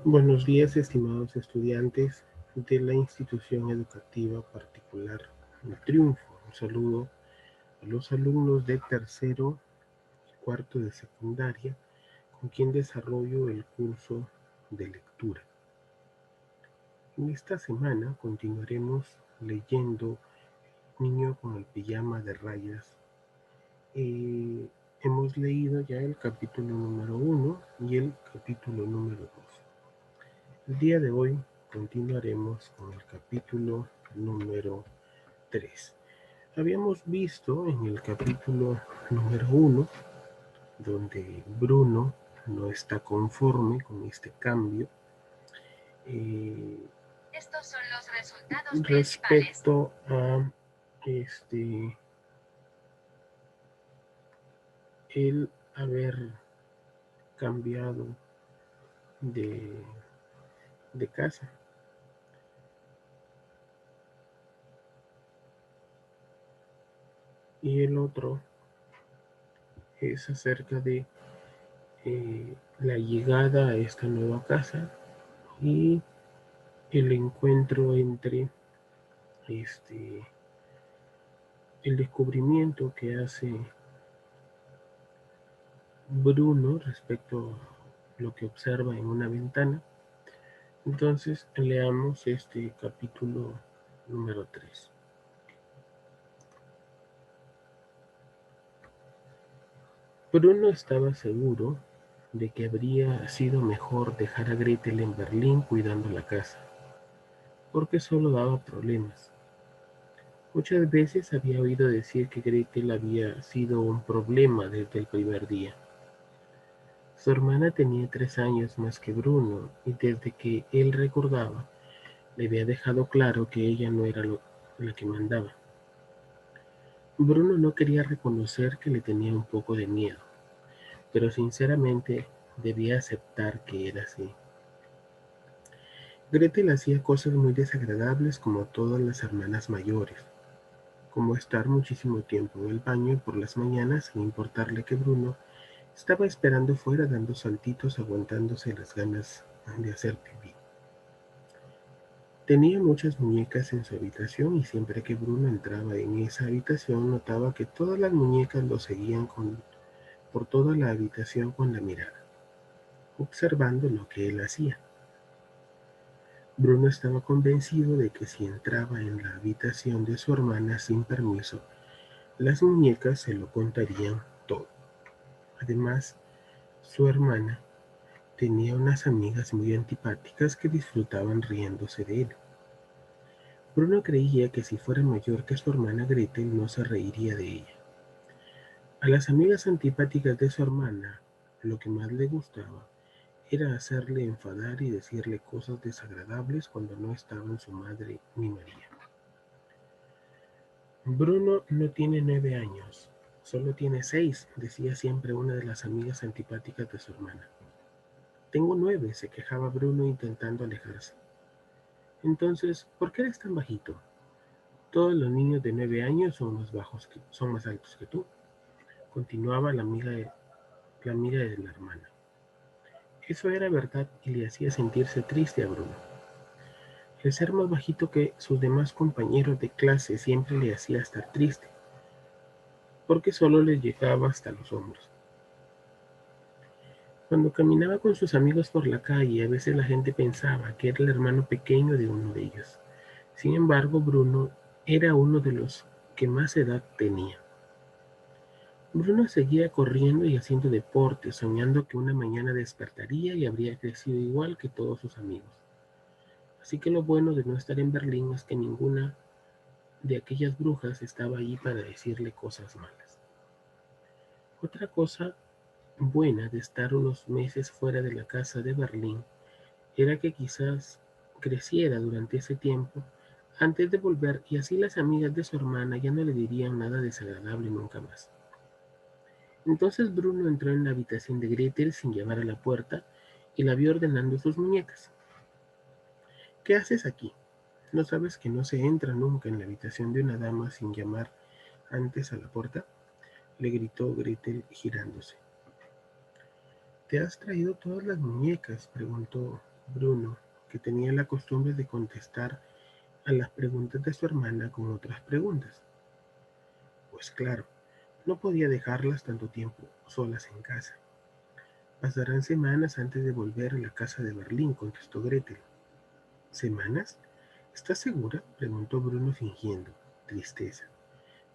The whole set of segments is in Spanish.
Buenos días, estimados estudiantes de la institución educativa particular El Triunfo. Un saludo a los alumnos de tercero y cuarto de secundaria con quien desarrollo el curso de lectura. En esta semana continuaremos leyendo Niño con el pijama de rayas. Hemos leído ya el capítulo número 1 y el capítulo número 2. El día de hoy continuaremos con el capítulo número 3. Habíamos visto en el capítulo número 1, donde Bruno no está conforme con este cambio. Estos son los resultados respecto a el haber cambiado de, de casa. Y el otro es acerca de la llegada a esta nueva casa y el encuentro entre el descubrimiento que hace Bruno respecto a lo que observa en una ventana. Entonces leamos este capítulo número 3. Bruno estaba seguro de que habría sido mejor dejar a Gretel en Berlín cuidando la casa, porque solo daba problemas. Muchas veces había oído decir que Gretel había sido un problema desde el primer día. Su hermana tenía 3 años más que Bruno y desde que él recordaba le había dejado claro que ella no era la que mandaba. Bruno no quería reconocer que le tenía un poco de miedo, pero sinceramente debía aceptar que era así. Gretel hacía cosas muy desagradables como todas las hermanas mayores, como estar muchísimo tiempo en el baño por las mañanas sin importarle que Bruno estaba esperando fuera dando saltitos aguantándose las ganas de hacer pipí. Tenía muchas muñecas en su habitación y siempre que Bruno entraba en esa habitación notaba que todas las muñecas lo seguían por toda la habitación con la mirada, observando lo que él hacía. Bruno estaba convencido de que si entraba en la habitación de su hermana sin permiso, las muñecas se lo contarían todo. Además, su hermana tenía unas amigas muy antipáticas que disfrutaban riéndose de él. Bruno creía que si fuera mayor que su hermana Gretel no se reiría de ella. A las amigas antipáticas de su hermana, lo que más le gustaba era hacerle enfadar y decirle cosas desagradables cuando no estaban su madre ni María. Bruno no tiene 9 años, solo tiene 6, decía siempre una de las amigas antipáticas de su hermana. Tengo 9, se quejaba Bruno intentando alejarse. Entonces, ¿por qué eres tan bajito? Todos los niños de 9 años son más altos que tú, continuaba la amiga de la hermana. Eso era verdad y le hacía sentirse triste a Bruno. El ser más bajito que sus demás compañeros de clase siempre le hacía estar triste, porque solo le llegaba hasta los hombros. Cuando caminaba con sus amigos por la calle, a veces la gente pensaba que era el hermano pequeño de uno de ellos. Sin embargo, Bruno era uno de los que más edad tenía. Bruno seguía corriendo y haciendo deporte, soñando que una mañana despertaría y habría crecido igual que todos sus amigos. Así que lo bueno de no estar en Berlín es que ninguna de aquellas brujas estaba allí para decirle cosas malas. Otra cosa buena de estar unos meses fuera de la casa de Berlín era que quizás creciera durante ese tiempo antes de volver y así las amigas de su hermana ya no le dirían nada desagradable nunca más. Entonces Bruno entró en la habitación de Gretel sin llamar a la puerta y la vio ordenando sus muñecas. ¿Qué haces aquí? ¿No sabes que no se entra nunca en la habitación de una dama sin llamar antes a la puerta? Le gritó Gretel girándose. ¿Te has traído todas las muñecas?, preguntó Bruno, que tenía la costumbre de contestar a las preguntas de su hermana con otras preguntas. Pues claro, no podía dejarlas tanto tiempo solas en casa. Pasarán semanas antes de volver a la casa de Berlín, contestó Gretel. ¿Semanas? ¿Estás segura?, preguntó Bruno fingiendo tristeza.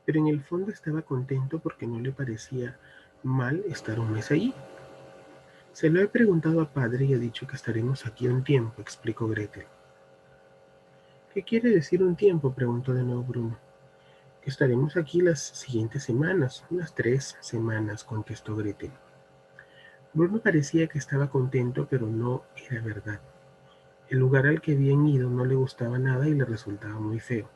Pero en el fondo estaba contento porque no le parecía mal estar un mes allí. Se lo he preguntado a padre y ha dicho que estaremos aquí un tiempo, explicó Gretel. ¿Qué quiere decir un tiempo?, preguntó de nuevo Bruno. Que estaremos aquí las siguientes semanas, unas 3 semanas, contestó Gretel. Bruno parecía que estaba contento, pero no era verdad. El lugar al que habían ido no le gustaba nada y le resultaba muy feo.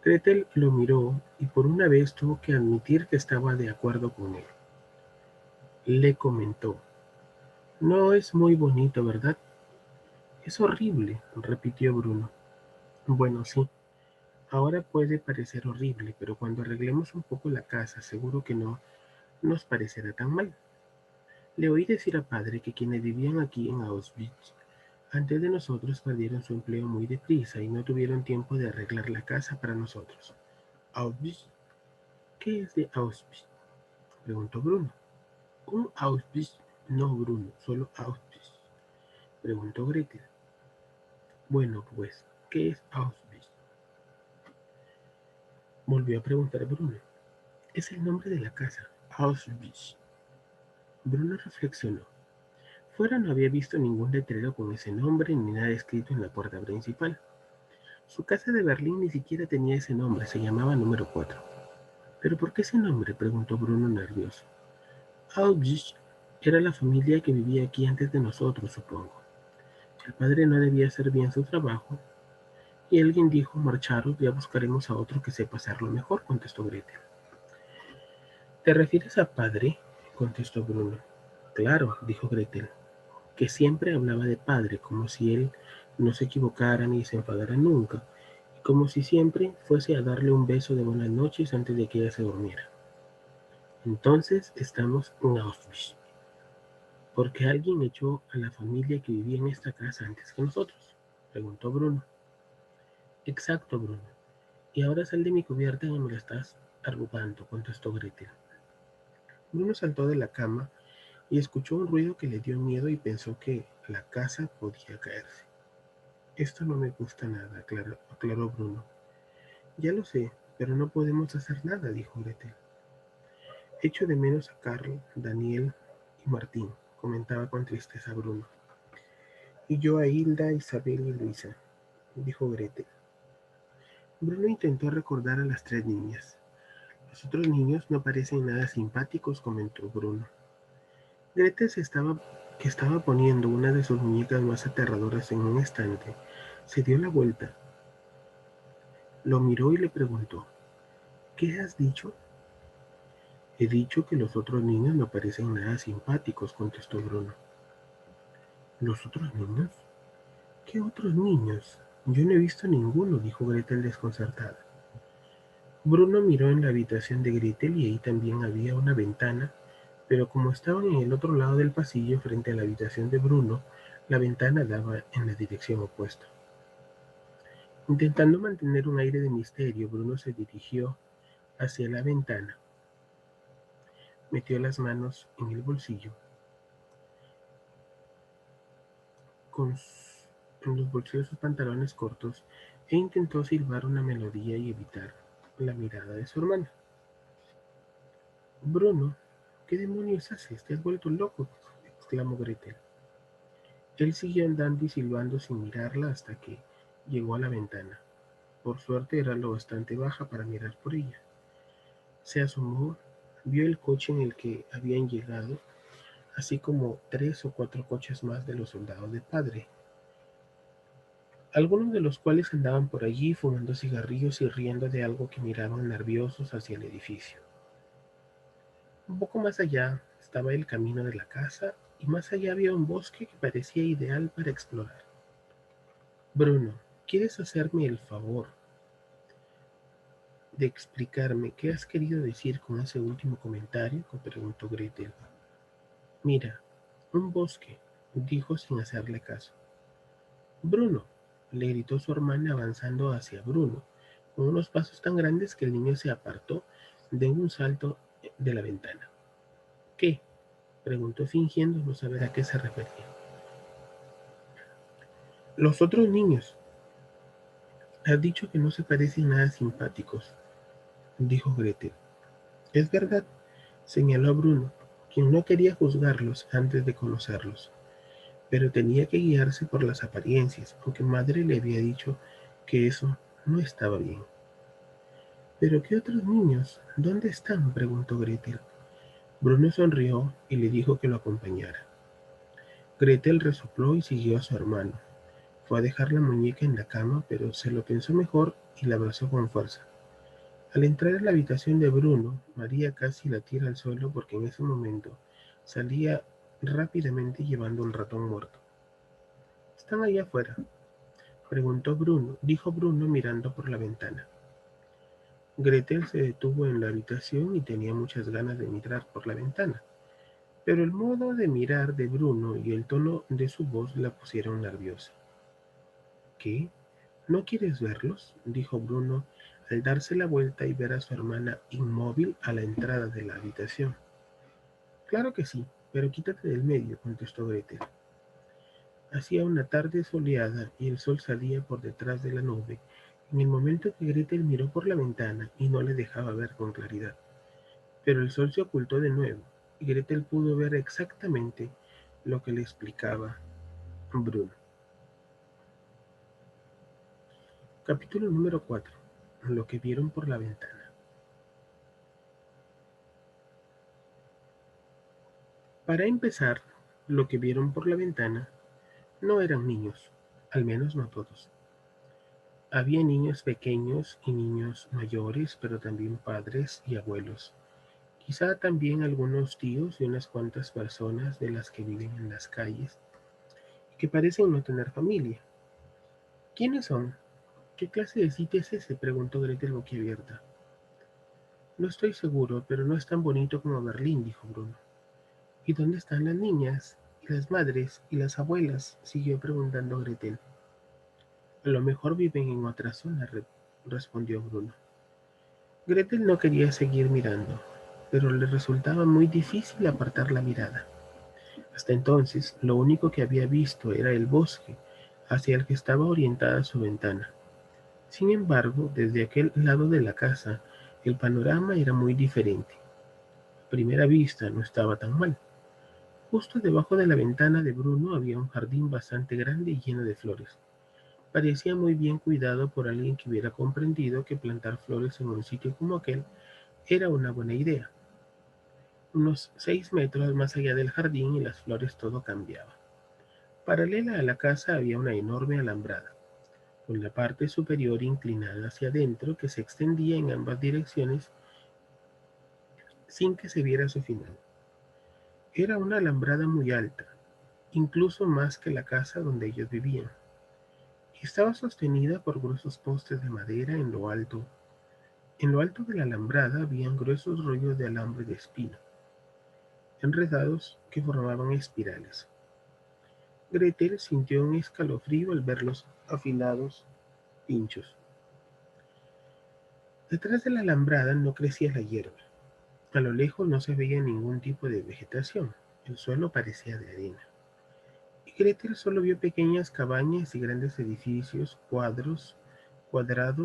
Gretel lo miró y por una vez tuvo que admitir que estaba de acuerdo con él. Le comentó: «No es muy bonito, ¿verdad?». «Es horrible», repitió Bruno. «Bueno, sí, ahora puede parecer horrible, pero cuando arreglemos un poco la casa seguro que no nos parecerá tan mal. Le oí decir a padre que quienes vivían aquí en Auschwitz antes de nosotros perdieron su empleo muy deprisa y no tuvieron tiempo de arreglar la casa para nosotros». «¿Auschwitz? ¿Qué es de Auschwitz?», preguntó Bruno. «¿Un Auschwitz?». «No, Bruno, solo Auschwitz», preguntó Gretel. «Bueno, pues, ¿qué es Auschwitz?», volvió a preguntar Bruno. «Es el nombre de la casa, Auschwitz». Bruno reflexionó. Fuera no había visto ningún letrero con ese nombre ni nada escrito en la puerta principal. Su casa de Berlín ni siquiera tenía ese nombre, se llamaba número 4. «¿Pero por qué ese nombre?», preguntó Bruno nervioso. «Auschwitz era la familia que vivía aquí antes de nosotros, supongo. El padre no debía hacer bien su trabajo y alguien dijo: «Marcharos, ya buscaremos a otro que sepa hacerlo mejor», contestó Gretel. «¿Te refieres a padre?», contestó Bruno. «Claro», dijo Gretel, que siempre hablaba de padre, como si él no se equivocara ni se enfadara nunca, y como si siempre fuese a darle un beso de buenas noches antes de que ella se durmiera. «Entonces estamos en Auschwitz, porque alguien echó a la familia que vivía en esta casa antes que nosotros», preguntó Bruno. «Exacto, Bruno. Y ahora sal de mi cubierta y me lo estás arrugando», contestó Gretel. Bruno saltó de la cama y escuchó un ruido que le dio miedo y pensó que la casa podía caerse. «Esto no me gusta nada», aclaró Bruno. «Ya lo sé, pero no podemos hacer nada», dijo Gretel. «Echo de menos a Carl, Daniel y Martín», comentaba con tristeza Bruno. «Y yo a Hilda, Isabel y Luisa», dijo Gretel. Bruno intentó recordar a las 3 niñas. «Los otros niños no parecen nada simpáticos», comentó Bruno. Gretel que estaba poniendo una de sus muñecas más aterradoras en un estante, se dio la vuelta, lo miró y le preguntó: «¿Qué has dicho?». «He dicho que los otros niños no parecen nada simpáticos», contestó Bruno. «¿Los otros niños? ¿Qué otros niños? Yo no he visto ninguno», dijo Gretel desconcertada. Bruno miró en la habitación de Gretel y ahí también había una ventana, pero como estaban en el otro lado del pasillo frente a la habitación de Bruno, la ventana daba en la dirección opuesta. Intentando mantener un aire de misterio, Bruno se dirigió hacia la ventana, metió las manos en el bolsillo, con en los bolsillos de sus pantalones cortos, e intentó silbar una melodía y evitar la mirada de su hermana. «Bruno, ¿qué demonios haces? ¿Te has vuelto loco?», exclamó Gretel. Él siguió andando y silbando sin mirarla hasta que llegó a la ventana. Por suerte era lo bastante baja para mirar por ella. Se asomó, vio el coche en el que habían llegado, así como 3 o 4 coches más de los soldados de padre, algunos de los cuales andaban por allí fumando cigarrillos y riendo de algo que miraban nerviosos hacia el edificio. Un poco más allá estaba el camino de la casa y más allá había un bosque que parecía ideal para explorar. «Bruno, ¿quieres hacerme el favor de explicarme qué has querido decir con ese último comentario?», preguntó Gretel. «Mira, un bosque. dijo sin hacerle caso. Bruno, le gritó su hermana avanzando hacia Bruno, con unos pasos tan grandes que el niño se apartó de un salto de la ventana. ¿Qué? Preguntó fingiendo no saber a qué se refería. Los otros niños. Has dicho que no se parecen nada simpáticos, dijo Gretel. Es verdad, señaló a Bruno, quien no quería juzgarlos antes de conocerlos, pero tenía que guiarse por las apariencias, aunque madre le había dicho que eso no estaba bien. ¿Pero qué otros niños? ¿Dónde están? Preguntó Gretel. Bruno sonrió y le dijo que lo acompañara. Gretel resopló y siguió a su hermano. Fue a dejar la muñeca en la cama, pero se lo pensó mejor y la abrazó con fuerza. Al entrar en la habitación de Bruno, María casi la tira al suelo porque en ese momento salía rápidamente llevando un ratón muerto. ¿Están allá afuera? Dijo Bruno mirando por la ventana. Gretel se detuvo en la habitación y tenía muchas ganas de mirar por la ventana, pero el modo de mirar de Bruno y el tono de su voz la pusieron nerviosa. ¿Qué? ¿No quieres verlos? Dijo Bruno al darse la vuelta y ver a su hermana inmóvil a la entrada de la habitación. Claro que sí, pero quítate del medio, contestó Gretel. Hacía una tarde soleada y el sol salía por detrás de la nube en el momento que Gretel miró por la ventana y no le dejaba ver con claridad. Pero el sol se ocultó de nuevo y Gretel pudo ver exactamente lo que le explicaba Bruno. Capítulo número 4. Lo que vieron por la ventana. Para empezar, lo que vieron por la ventana no eran niños, al menos no todos. Había niños pequeños y niños mayores, pero también padres y abuelos. Quizá también algunos tíos y unas cuantas personas de las que viven en las calles y que parecen no tener familia. ¿Quiénes son? ¿Qué clase de sitio es ese? Preguntó Gretel boquiabierta. No estoy seguro, pero no es tan bonito como Berlín, dijo Bruno. ¿Y dónde están las niñas? ¿Y las madres? ¿Y las abuelas? Siguió preguntando Gretel. A lo mejor viven en otra zona, respondió Bruno. Gretel no quería seguir mirando, pero le resultaba muy difícil apartar la mirada. Hasta entonces, lo único que había visto era el bosque, hacia el que estaba orientada su ventana. Sin embargo, desde aquel lado de la casa, el panorama era muy diferente. A primera vista no estaba tan mal. Justo debajo de la ventana de Bruno había un jardín bastante grande y lleno de flores. Parecía muy bien cuidado por alguien que hubiera comprendido que plantar flores en un sitio como aquel era una buena idea. Unos 6 metros más allá del jardín y las flores todo cambiaba. Paralela a la casa había una enorme alambrada, con la parte superior inclinada hacia adentro que se extendía en ambas direcciones sin que se viera su final. Era una alambrada muy alta, incluso más que la casa donde ellos vivían, y estaba sostenida por gruesos postes de madera en lo alto. En lo alto de la alambrada habían gruesos rollos de alambre de espino, enredados que formaban espirales. Gretel sintió un escalofrío al ver los afilados pinchos. Detrás de la alambrada no crecía la hierba. A lo lejos no se veía ningún tipo de vegetación. El suelo parecía de arena. Y Gretel solo vio pequeñas cabañas y grandes edificios, cuadrados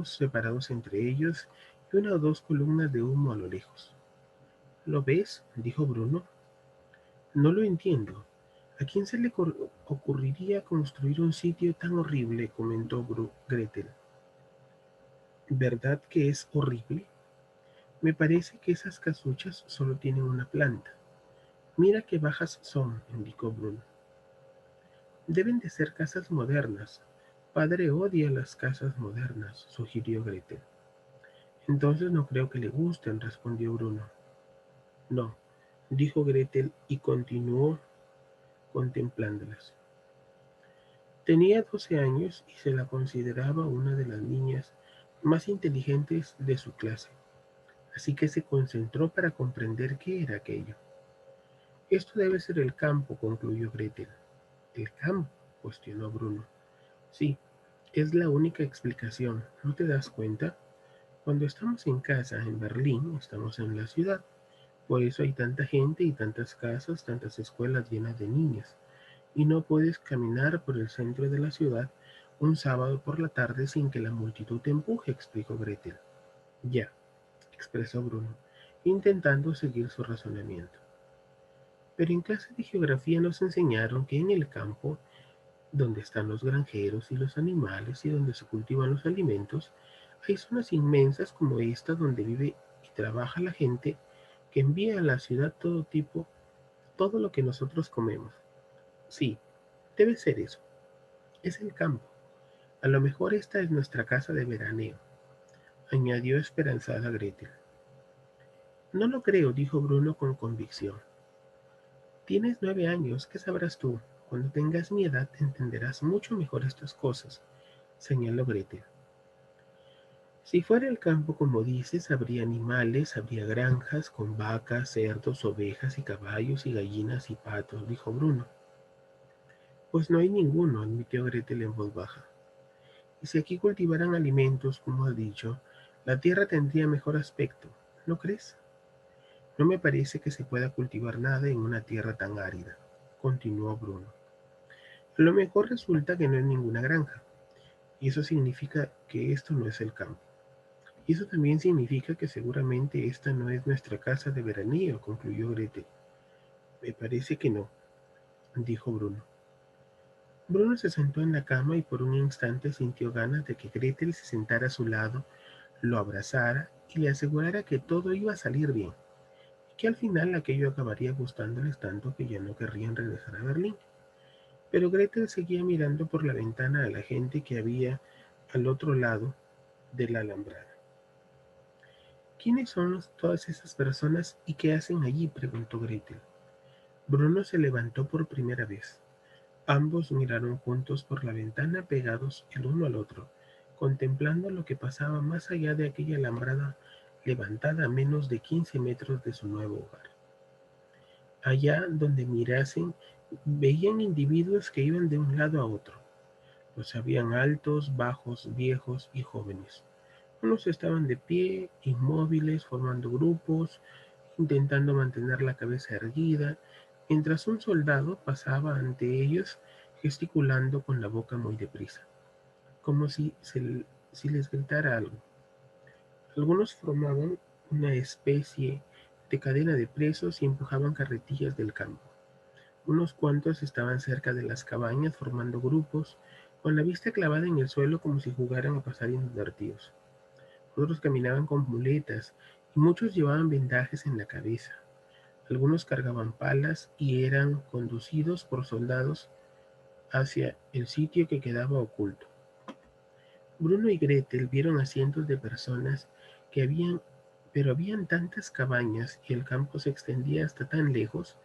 separados entre ellos y una o dos columnas de humo a lo lejos. ¿Lo ves? Dijo Bruno. No lo entiendo. ¿A quién se le ocurriría construir un sitio tan horrible? Comentó Gretel. ¿Verdad que es horrible? Me parece que esas casuchas solo tienen una planta. Mira qué bajas son, indicó Bruno. Deben de ser casas modernas. Padre odia las casas modernas, sugirió Gretel. Entonces no creo que le gusten, respondió Bruno. No, dijo Gretel y continuó contemplándolas. Tenía 12 años y se la consideraba una de las niñas más inteligentes de su clase, así que se concentró para comprender qué era aquello. Esto debe ser el campo, concluyó Gretel. ¿El campo?, cuestionó Bruno. Sí, es la única explicación. ¿No te das cuenta? Cuando estamos en casa en Berlín, estamos en la ciudad. Por eso hay tanta gente y tantas casas, tantas escuelas llenas de niños. Y no puedes caminar por el centro de la ciudad un sábado por la tarde sin que la multitud te empuje, explicó Gretel. Ya, expresó Bruno, intentando seguir su razonamiento. Pero en clase de geografía nos enseñaron que en el campo, donde están los granjeros y los animales y donde se cultivan los alimentos, hay zonas inmensas como esta donde vive y trabaja la gente que envía a la ciudad todo lo que nosotros comemos. Sí, debe ser eso. Es el campo. A lo mejor esta es nuestra casa de veraneo, añadió esperanzada Gretel. No lo creo, dijo Bruno con convicción. Tienes 9 años, ¿qué sabrás tú? Cuando tengas mi edad entenderás mucho mejor estas cosas, señaló Gretel. Si fuera el campo como dices, habría animales, habría granjas con vacas, cerdos, ovejas y caballos y gallinas y patos, dijo Bruno. Pues no hay ninguno, admitió Gretel en voz baja. Y si aquí cultivaran alimentos, como has dicho, la tierra tendría mejor aspecto, ¿no crees? No me parece que se pueda cultivar nada en una tierra tan árida, continuó Bruno. A lo mejor resulta que no hay ninguna granja, y eso significa que esto no es el campo. Y eso también significa que seguramente esta no es nuestra casa de veraneo, concluyó Gretel. Me parece que no, dijo Bruno. Bruno se sentó en la cama y por un instante sintió ganas de que Gretel se sentara a su lado, lo abrazara y le asegurara que todo iba a salir bien, y que al final aquello acabaría gustándoles tanto que ya no querrían regresar a Berlín. Pero Gretel seguía mirando por la ventana a la gente que había al otro lado de la alambrada. ¿Quiénes son todas esas personas y qué hacen allí?, preguntó Gretel. Bruno se levantó por primera vez. Ambos miraron juntos por la ventana pegados el uno al otro, contemplando lo que pasaba más allá de aquella alambrada levantada a menos de 15 metros de su nuevo hogar. Allá donde mirasen, veían individuos que iban de un lado a otro. Los habían altos, bajos, viejos y jóvenes. Unos estaban de pie, inmóviles, formando grupos, intentando mantener la cabeza erguida, mientras un soldado pasaba ante ellos gesticulando con la boca muy deprisa, como si les gritara algo. Algunos formaban una especie de cadena de presos y empujaban carretillas del campo. Unos cuantos estaban cerca de las cabañas formando grupos, con la vista clavada en el suelo como si jugaran a pasar inadvertidos. Otros caminaban con muletas y muchos llevaban vendajes en la cabeza. Algunos cargaban palas y eran conducidos por soldados hacia el sitio que quedaba oculto. Bruno y Gretel vieron a cientos de personas pero habían tantas cabañas y el campo se extendía hasta tan lejos,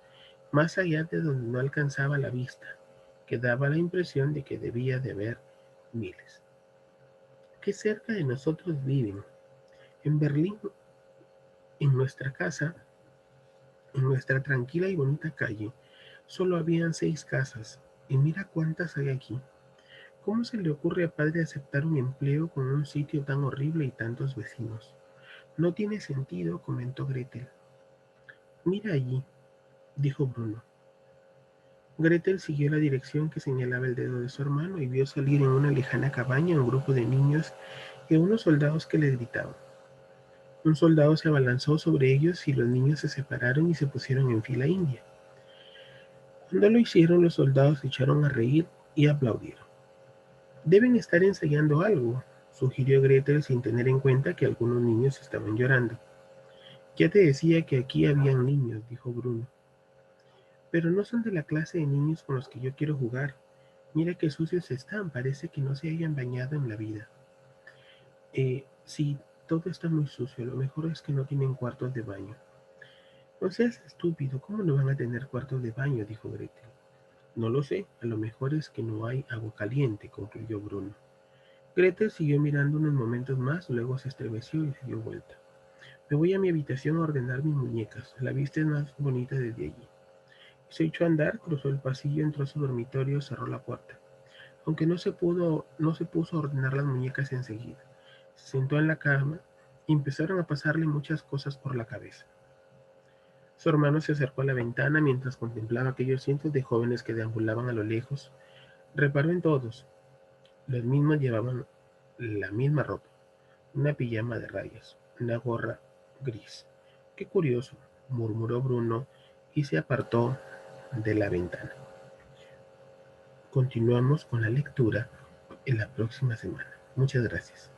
más allá de donde no alcanzaba la vista, que daba la impresión de que debía de haber miles. Qué cerca de nosotros viven. En Berlín, en nuestra casa, en nuestra tranquila y bonita calle, solo habían 6 casas, y mira cuántas hay aquí. ¿Cómo se le ocurre a padre aceptar un empleo con un sitio tan horrible y tantos vecinos? No tiene sentido, comentó Gretel. Mira allí, dijo Bruno. Gretel siguió la dirección que señalaba el dedo de su hermano y vio salir en una lejana cabaña un grupo de niños y a unos soldados que le gritaban. Un soldado se abalanzó sobre ellos y los niños se separaron y se pusieron en fila india. Cuando lo hicieron, los soldados se echaron a reír y aplaudieron. Deben estar ensayando algo, sugirió Gretel sin tener en cuenta que algunos niños estaban llorando. Ya te decía que aquí habían niños, dijo Bruno. Pero no son de la clase de niños con los que yo quiero jugar. Mira qué sucios están, parece que no se hayan bañado en la vida. Sí, todo está muy sucio, lo mejor es que no tienen cuartos de baño. No seas estúpido, ¿cómo no van a tener cuartos de baño?, dijo Gretel. No lo sé, a lo mejor es que no hay agua caliente, concluyó Bruno. Gretel siguió mirando unos momentos más, luego se estremeció y se dio vuelta. Me voy a mi habitación a ordenar mis muñecas, la vista es más bonita desde allí. Se echó a andar, cruzó el pasillo, entró a su dormitorio, cerró la puerta. Aunque no se puso a ordenar las muñecas enseguida. Se sentó en la cama y empezaron a pasarle muchas cosas por la cabeza. Su hermano se acercó a la ventana mientras contemplaba aquellos cientos de jóvenes que deambulaban a lo lejos. Reparó en todos. Los mismos llevaban la misma ropa, una pijama de rayas, una gorra gris. Qué curioso, murmuró Bruno y se apartó de la ventana. Continuamos con la lectura en la próxima semana. Muchas gracias.